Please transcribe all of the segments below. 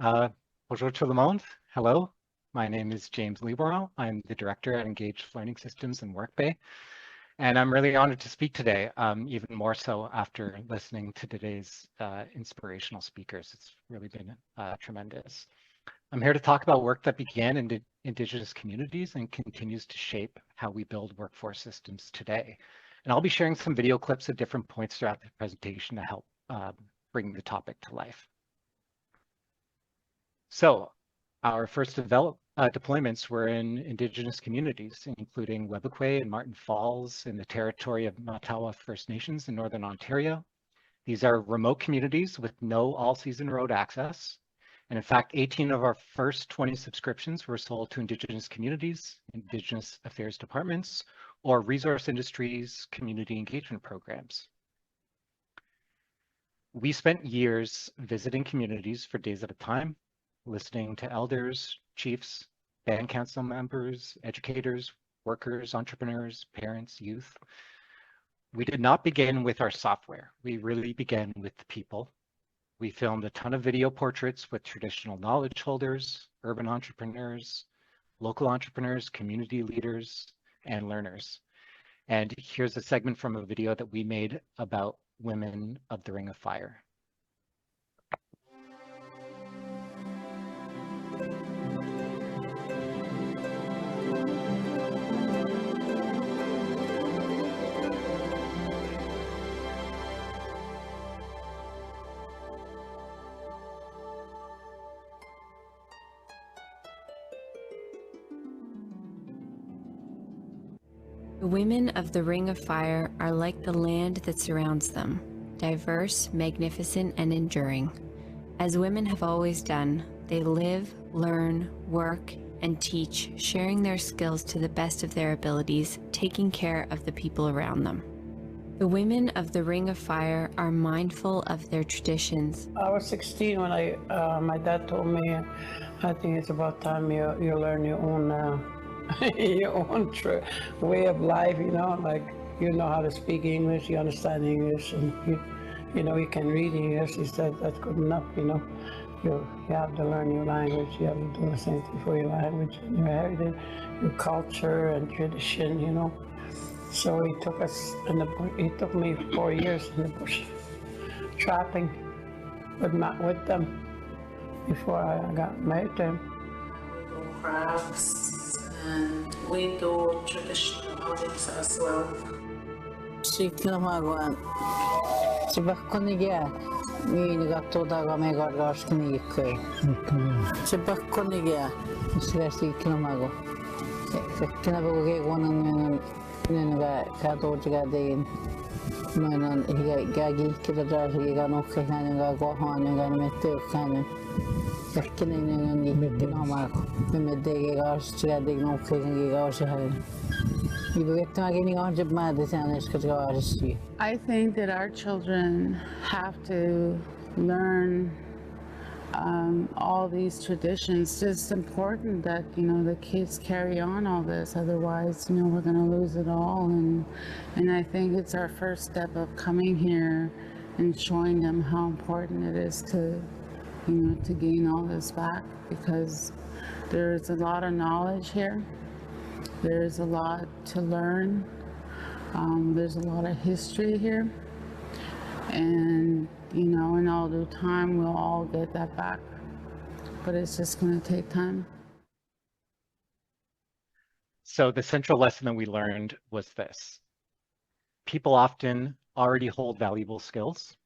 Bonjour tout le monde. Hello, my name is James Lieberl. I'm the director at Engaged Learning Systems in Workbay, and I'm really honored to speak today, even more so after listening to today's inspirational speakers. It's really been tremendous. I'm here to talk about work that began in Indigenous communities and continues to shape how we build workforce systems today. And I'll be sharing some video clips at different points throughout the presentation to help bring the topic to life. So our first deployments were in Indigenous communities, including Webequie and Martin Falls in the territory of Matawa First Nations in Northern Ontario. These are remote communities with no all-season road access. And in fact, 18 of our first 20 subscriptions were sold to Indigenous communities, Indigenous affairs departments, or resource industries, community engagement programs. We spent years visiting communities for days at a time, listening to elders, chiefs, band council members, educators, workers, entrepreneurs, parents, youth. We did not begin with our software. We really began with the people. We filmed a ton of video portraits with traditional knowledge holders, urban entrepreneurs, local entrepreneurs, community leaders, and learners. And here's a segment from a video that we made about women of the Ring of Fire. The women of the Ring of Fire are like the land that surrounds them, diverse, magnificent, and enduring. As women have always done, they live, learn, work, and teach, sharing their skills to the best of their abilities, taking care of the people around them. The women of the Ring of Fire are mindful of their traditions. I was 16 when my dad told me, I think it's about time you learn your own your own way of life, you know, like you know how to speak English, you understand English, and you know you can read English. He said that's good enough, you know. You have to learn your language. You have to do the same thing for your language and your heritage, your culture and tradition, you know. So he took us he took me 4 years in the bush, trapping with them before I got married to him. Crafts. And we do traditional weddings as well. Siklamagon. Sibakkonige. Minigattodaga megargasknike. Sibakkonige. Siklamago. Kinaboge wonan nanga katojiga dein. Manan gagi kidadajiga nokkananga gohananga metekkan. I think that our children have to learn all these traditions. It's important that, you know, the kids carry on all this, otherwise, you know, we're going to lose it all. And I think it's our first step of coming here and showing them how important it is to, you know, to gain all this back, because there's a lot of knowledge here. There's a lot to learn. There's a lot of history here. And, you know, in all due time, we'll all get that back. But it's just going to take time. So the central lesson that we learned was this. People often already hold valuable skills,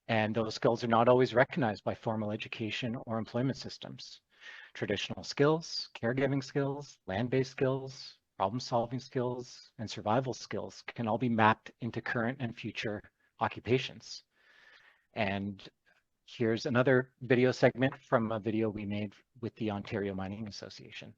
and those skills are not always recognized by formal education or employment systems. Traditional skills, caregiving skills, land-based skills, problem-solving skills, and survival skills can all be mapped into current and future occupations. And here's another video segment from a video we made with the Ontario Mining Association.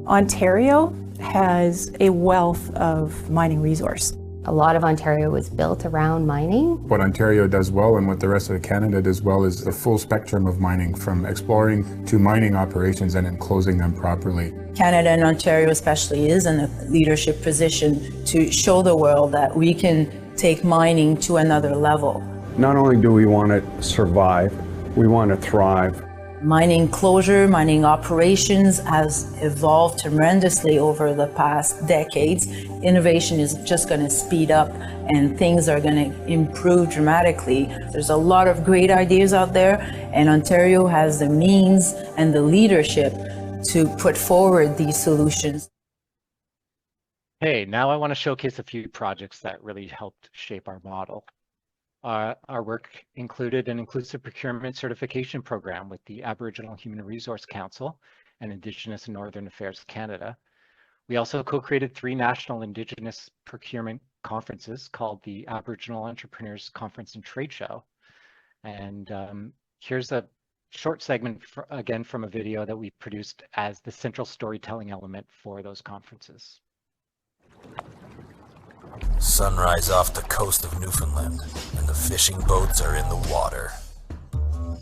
Ontario has a wealth of mining resource. A lot of Ontario was built around mining. What Ontario does well and what the rest of Canada does well is the full spectrum of mining, from exploring to mining operations and then closing them properly. Canada and Ontario especially is in a leadership position to show the world that we can take mining to another level. Not only do we want to survive, we want to thrive. Mining closure, mining operations has evolved tremendously over the past decades. Innovation is just going to speed up and things are going to improve dramatically. There's a lot of great ideas out there, and Ontario has the means and the leadership to put forward these solutions. Hey, now I want to showcase a few projects that really helped shape our model. Our work included an inclusive procurement certification program with the Aboriginal Human Resource Council and Indigenous and Northern Affairs Canada. We also co-created 3 national Indigenous procurement conferences called the Aboriginal Entrepreneurs Conference and Trade Show. And here's a short segment, again, from a video that we produced as the central storytelling element for those conferences. Sunrise off the coast of Newfoundland, and the fishing boats are in the water.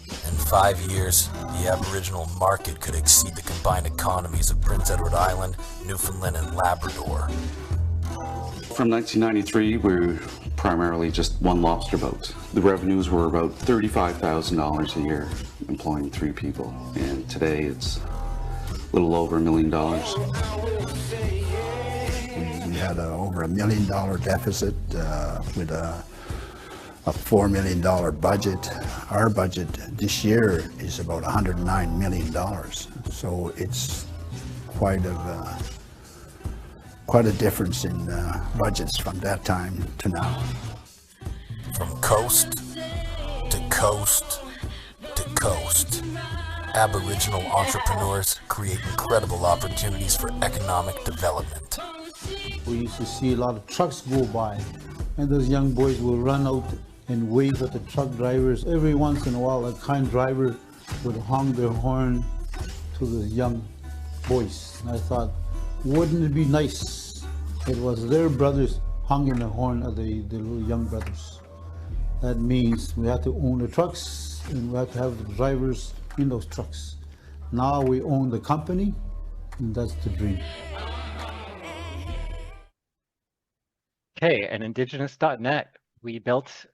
In 5 years, the Aboriginal market could exceed the combined economies of Prince Edward Island, Newfoundland, and Labrador. From 1993, we were primarily just one lobster boat. The revenues were about $35,000 a year, employing 3 people. And today it's a little over $1 million. We had over $1 million deficit with a $4 million budget. Our budget this year is about $109 million. So it's quite a difference in budgets from that time to now. From coast to coast to coast, Aboriginal entrepreneurs create incredible opportunities for economic development. We used to see a lot of trucks go by, and those young boys will run out and wave at the truck drivers. Every once in a while, a kind driver would honk their horn to the young boys. And I thought, wouldn't it be nice? It was their brothers honking the horn at the little young brothers. That means we have to own the trucks, and we have to have the drivers in those trucks. Now we own the company, and that's the dream. Okay, and Indigenous.net, we built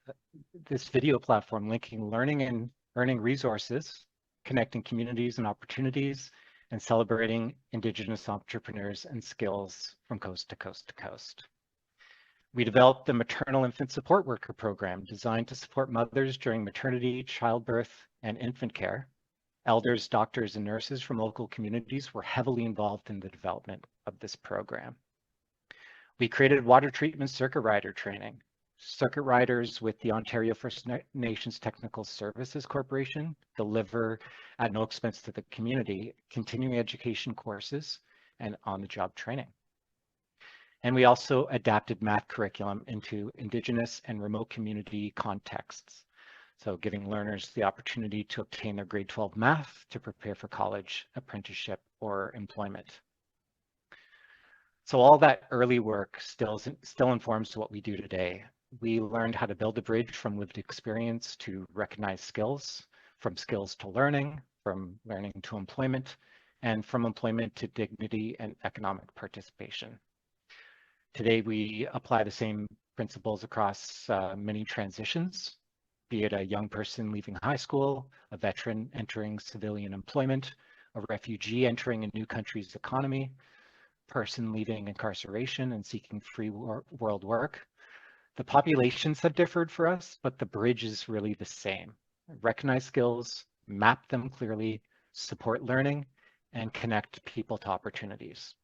this video platform linking learning and earning resources, connecting communities and opportunities, and celebrating Indigenous entrepreneurs and skills from coast to coast to coast. We developed the Maternal Infant Support Worker program designed to support mothers during maternity, childbirth, and infant care. Elders, doctors, and nurses from local communities were heavily involved in the development of this program. We created water treatment circuit rider training. Circuit riders with the Ontario First Nations Technical Services Corporation deliver at no expense to the community continuing education courses and on-the-job training. And we also adapted math curriculum into Indigenous and remote community contexts. So giving learners the opportunity to obtain their grade 12 math to prepare for college, apprenticeship, or employment. So all that early work still informs what we do today. We learned how to build a bridge from lived experience to recognized skills, from skills to learning, from learning to employment, and from employment to dignity and economic participation. Today, we apply the same principles across many transitions, be it a young person leaving high school, a veteran entering civilian employment, a refugee entering a new country's economy, person leaving incarceration and seeking free world work. The populations have differed for us, but the bridge is really the same. Recognize skills, map them clearly, support learning, and connect people to opportunities.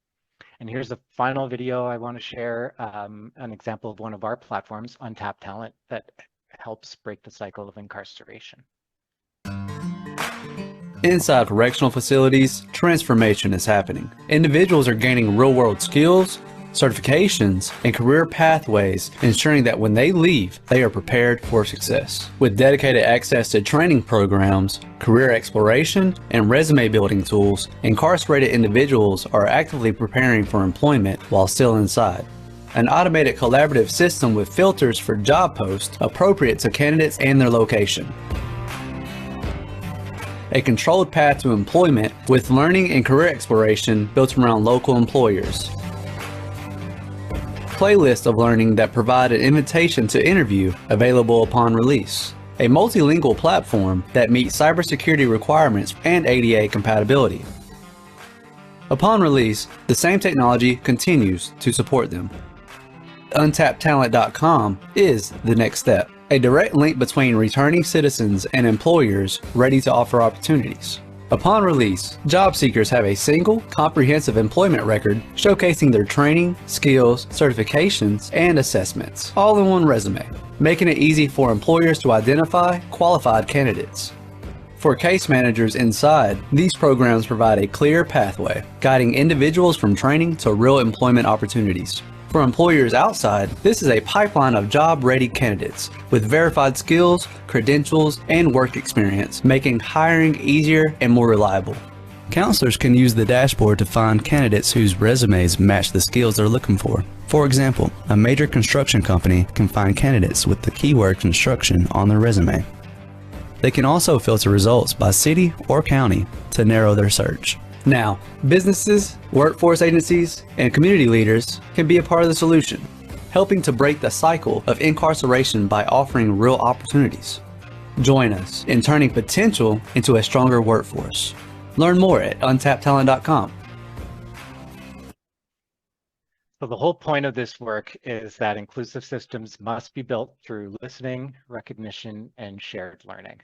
And here's the final video I want to share, an example of one of our platforms, Untapped Talent, that helps break the cycle of incarceration. Inside correctional facilities, transformation is happening. Individuals are gaining real-world skills, certifications, and career pathways, ensuring that when they leave, they are prepared for success. With dedicated access to training programs, career exploration, and resume building tools, incarcerated individuals are actively preparing for employment while still inside. an automated collaborative system with filters for job posts appropriate to candidates and their location. A controlled path to employment with learning and career exploration built around local employers. Playlists of learning that provide an invitation to interview available upon release. A multilingual platform that meets cybersecurity requirements and ADA compatibility. Upon release, the same technology continues to support them. UntappedTalent.com is the next step, a direct link between returning citizens and employers ready to offer opportunities. Upon release, job seekers have a single, comprehensive employment record showcasing their training, skills, certifications, and assessments, all in one resume, making it easy for employers to identify qualified candidates. For case managers inside, these programs provide a clear pathway, guiding individuals from training to real employment opportunities. For employers outside, this is a pipeline of job-ready candidates with verified skills, credentials, and work experience, making hiring easier and more reliable. Counselors can use the dashboard to find candidates whose resumes match the skills they're looking for. For example, a major construction company can find candidates with the keyword construction on their resume. They can also filter results by city or county to narrow their search. Now, businesses, workforce agencies, and community leaders can be a part of the solution, helping to break the cycle of incarceration by offering real opportunities. Join us in turning potential into a stronger workforce. Learn more at untappedtalent.com. So the whole point of this work is that inclusive systems must be built through listening, recognition, and shared learning.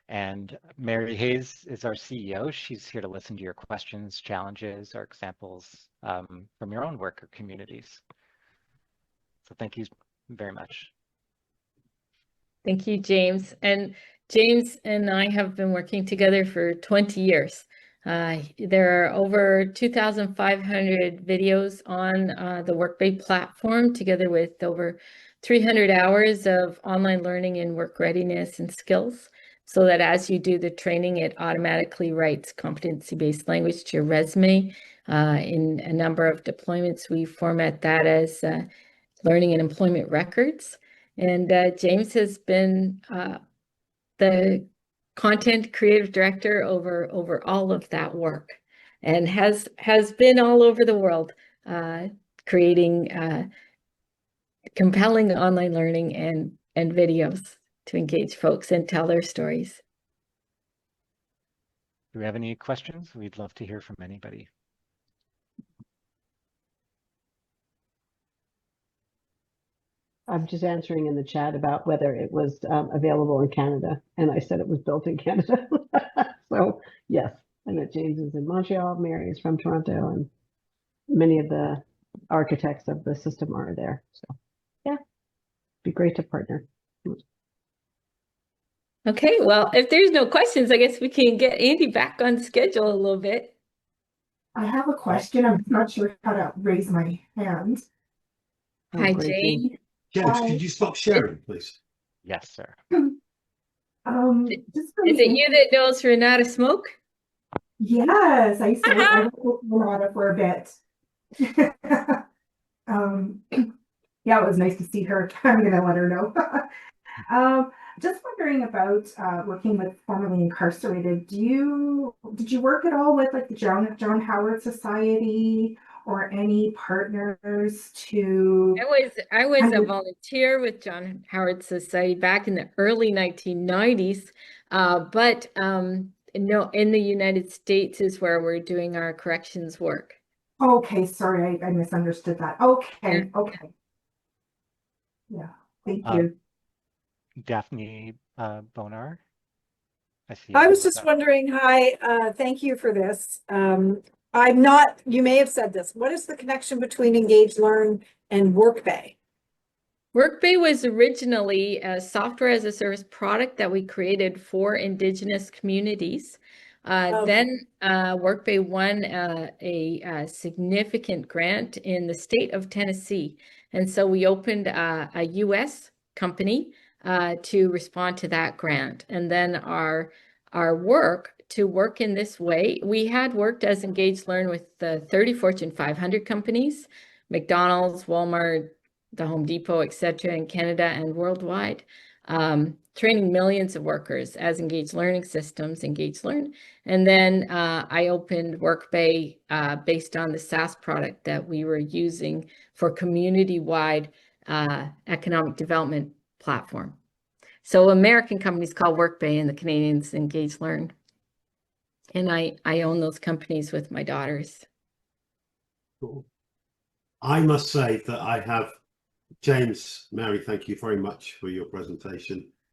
And Mary Hayes is our CEO. She's here to listen to your questions, challenges, or examples from your own work or communities. So thank you very much. Thank you, James. And James and I have been working together for 20 years. There are over 2,500 videos on the Workbay platform, together with over 300 hours of online learning in work readiness and skills, so that as you do the training, it automatically writes competency-based language to your resume. In a number of deployments, we format that as learning and employment records. And James has been the content creative director over all of that work, and has been all over the world creating compelling online learning and videos to engage folks and tell their stories. Do we have any questions? We'd love to hear from anybody. I'm just answering in the chat about whether it was available in Canada, and I said it was built in Canada. So yes, I know James is in Montreal, Mary is from Toronto, and many of the architects of the system are there. So yeah, be great to partner. Okay, well, if there's no questions, I guess we can get Andy back on schedule a little bit. I have a question. I'm not sure how to raise my hand. Hi, Jane. James, could you stop sharing, please? Yes, sir. Is it you that knows Renata Smoke? Yes, I said I worked with Renata for a bit. Yeah, it was nice to see her. I'm gonna let her know. Just wondering about working with formerly incarcerated. Did you work at all with like the John Howard Society or any partners to? I was a volunteer with John Howard Society back in the early 1990s, but no, in the United States is where we're doing our corrections work. Okay, sorry, I misunderstood that. Okay, okay. Yeah, thank you. Daphne Bonar. I was just wondering, hi, thank you for this. I'm not, you may have said this, what is the connection between Engage Learn and Workbay? Workbay was originally a software as a service product that we created for Indigenous communities. Then Workbay won a significant grant in the state of Tennessee. And so we opened a US company to respond to that grant. And then our work to work in this way, we had worked as Engage Learn with the 30 Fortune 500 companies. McDonald's, Walmart, the Home Depot, etc. in Canada and worldwide, training millions of workers as engaged learning systems, Engage Learn. And then I opened Workbay based on the SaaS product that we were using for community-wide economic development platform. So American companies call Workbay and the Canadians Engage Learn. And I own those companies with my daughters. Cool. I must say that I have, James, Mary, thank you very much for your presentation.